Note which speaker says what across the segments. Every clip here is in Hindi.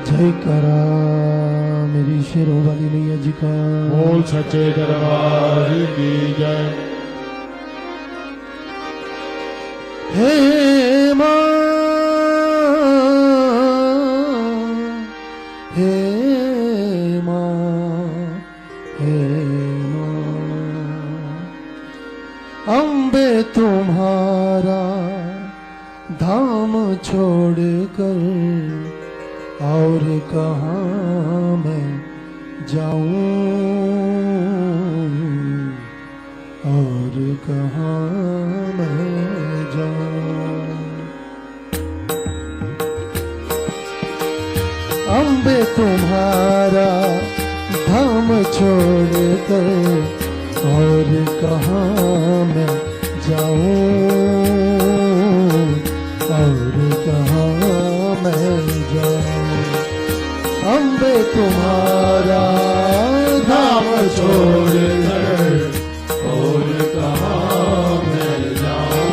Speaker 1: जयकारा मेरी शेरों वाली मैया जी का।
Speaker 2: बोल सच्चे दरबार की जय।
Speaker 1: हे माँ, हे माँ, हे माँ, अम्बे तुम्हारा धाम छोड़कर और कहाँ मैं जाऊं, और कहाँ मैं जाऊं। अम्बे तुम्हारा धाम छोड़कर और कहाँ मैं जाऊं, और कहाँ मैं जाऊं। अम्बे तुम्हारा धाम छोड़कर
Speaker 2: और कहाँ मैं जाऊं,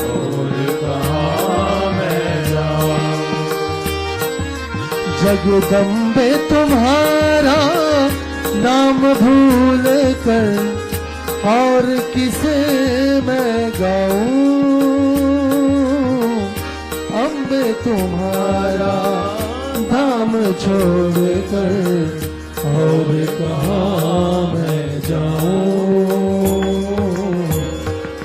Speaker 2: और कहाँ मैं जाऊं।
Speaker 1: जगदम्बे तुम्हारा नाम भूल कर और किसे मैं गाऊं। अम्बे तुम्हारा धाम छोड़कर और कहाँ मैं जाऊं,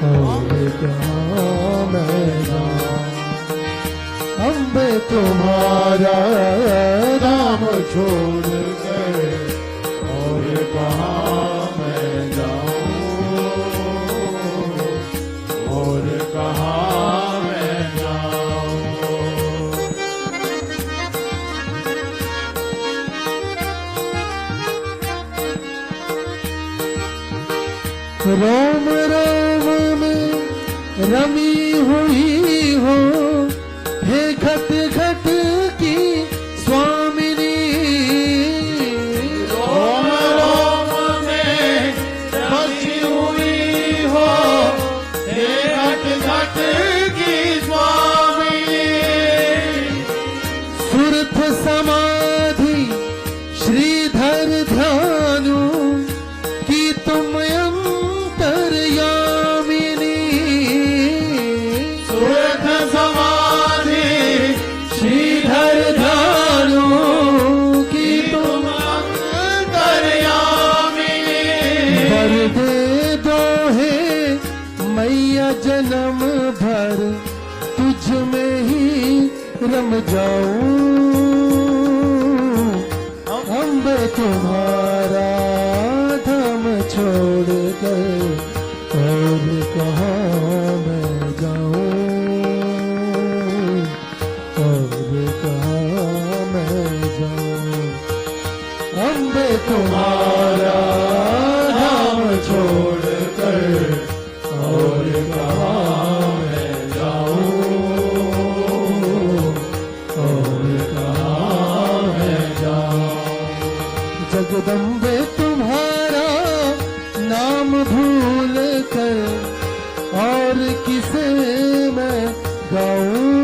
Speaker 1: और कहाँ मैं जाऊं। अम्बे तुम्हारा धाम छोड़कर
Speaker 2: और कहाँ मैं जाऊं, और कहाँ मैं जाऊं।
Speaker 1: रोम रोम में रमी हुई हो हे घट घट की स्वामिनी।
Speaker 2: रोम रोम में बसी हुई हो हे घट घट की स्वामिनी।
Speaker 1: सुरथ समाधि श्रीधर ध्यानु की तुम अंतर्यामिनी।
Speaker 2: सुरथ समाधि
Speaker 1: श्रीधर ध्यानु की तुम
Speaker 2: अंतर्यामिनी।
Speaker 1: वर दे दो हे मैया जन्म भर तुझ में ही रम जाऊं। अम्बे तुम्हारा धाम छोड़कर और कहाँ मैं जाऊं, और कहाँ मैं जाऊं। अम्बे तुम्हारा धाम छोड़कर
Speaker 2: और कहाँ मैं जाऊं, और कहाँ मैं जाऊं।
Speaker 1: जगदम्बे तुम्हारा नाम भूल कर और किसे मैं गाऊं।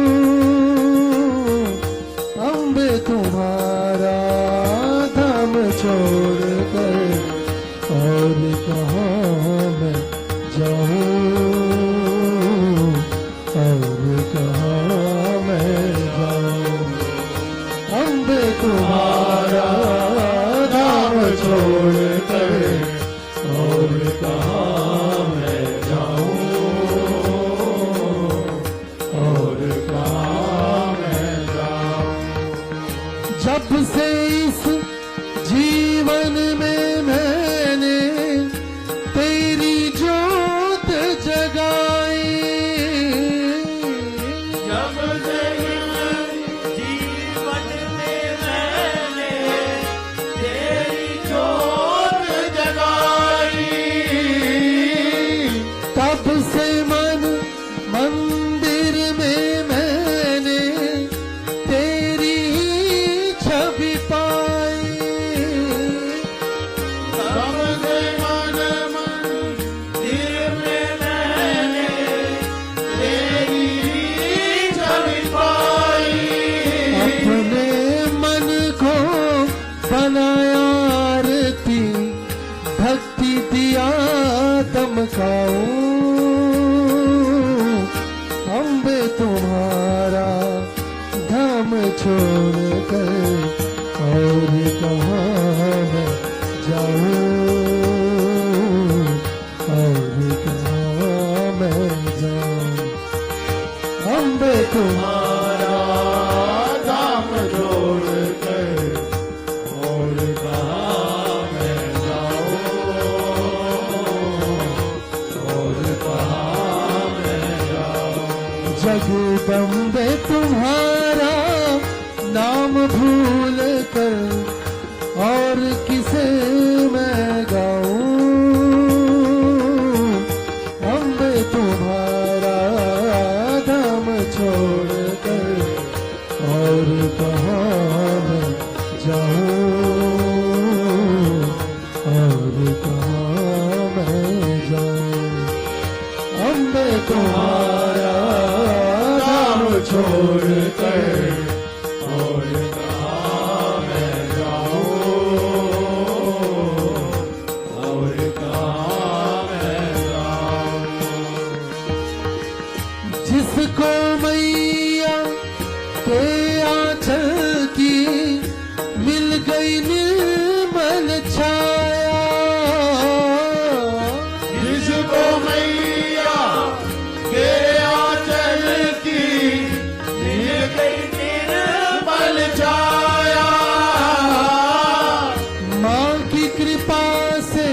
Speaker 1: अम्बे तुम्हारा धाम छोड़कर और कहाँ मैं जाऊं, और कहाँ मैं जाऊं। अम्बे तुम्हारा धाम छोड़कर
Speaker 2: और कहाँ मैं जाऊं, और कहाँ मैं जाऊं।
Speaker 1: जब से इस जीवन में मैंने तेरी जोत जगाई।
Speaker 2: जब से जीवन में मैंने तेरी जोत जगाई।
Speaker 1: तब से मंदिर में मैंने तेरी छवि पाई।
Speaker 2: तब से मंदिर में मैंने तेरी छवि पाई।
Speaker 1: गाऊं अम्बे तुम्हारा धाम छोड़ कर और कहाँ मैं जाऊं, और कहाँ मैं जाऊं। अम्बे तुम्हारा
Speaker 2: धाम छोड़ कर और कहाँ मैं जाऊं, और कहाँ मैं जाऊं।
Speaker 1: जगदम्बे तुम्हारा नाम भूल कर और किसे मैं गाऊं। अम्बे तुम्हारा धाम छोड़ कर और कहाँ मैं जाऊं, और कहाँ मैं जाऊं। अम्बे तुम्हारा धाम छोड़ कर
Speaker 2: और कहाँ मैं जाऊं, और कहाँ मैं जाऊं।
Speaker 1: जिसको मैया के आंचल की मिल गई निर्मल छाया,
Speaker 2: जिसको मैया के आंचल की मिल गई निर्मल छाया,
Speaker 1: माँ की कृपा से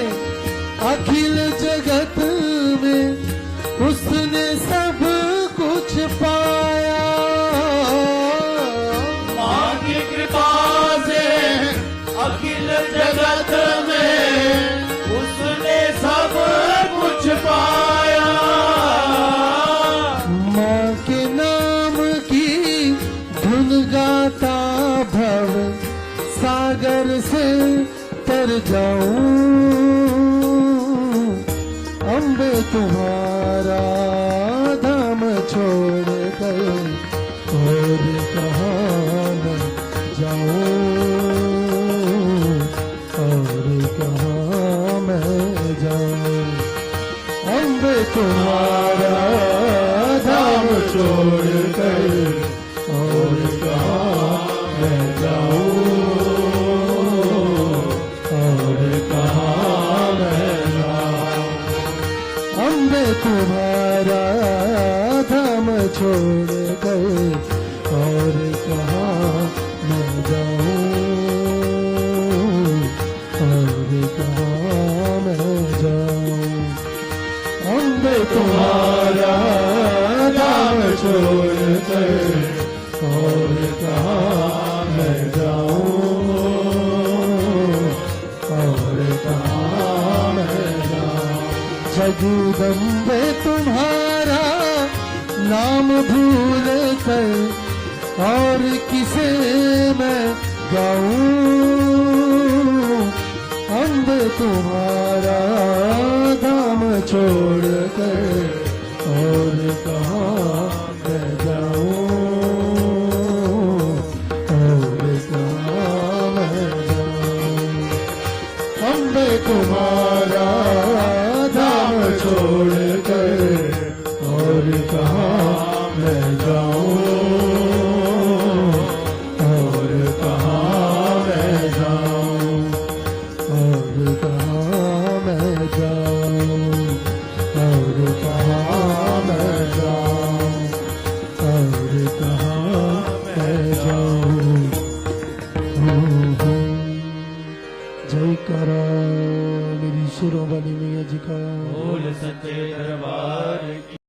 Speaker 1: अखिल जगत में उसने सब कुछ पाया।
Speaker 2: माँ की कृपा से अखिल जगत में उसने सब कुछ पाया।
Speaker 1: माँ के नाम की धुन गाता भव सागर से तर जाऊं। अम्बे तुम्हारा धाम छोड़ कर और कहाँ मैं जाऊं, और कहाँ मैं जाऊं। अम्बे तुम्हारा धाम छोड़ कर और कहाँ मैं जाऊं, और कहाँ मैं जाऊं। अम्बे तुम्हारा धाम छोड़ कर और कहाँ मैं जाऊं, और कहाँ मैं जाऊं। अम्बे तुम्हारा धाम छोड़ कर और कहाँ मैं जाऊं, और कहाँ मैं जाऊं। जगदम्बे तुम्हारा नाम भूल कर और किसे मैं गाऊं। अम्बे तुम्हारा धाम छोड़ कर और कहाँ मैं जाऊं, और कहाँ मैं जाऊं। अम्बे तुम्हारा धाम छोड़ कर और कहाँ मैं जाऊं, और कहाँ मैं जाऊं, और कहाँ मैं जाऊं, और कहाँ मैं जाऊं, और कहाँ मैं जाऊं। जय करा मेरी शेरों वाली मैया जी का।
Speaker 2: बोल सच्चे दरबार की।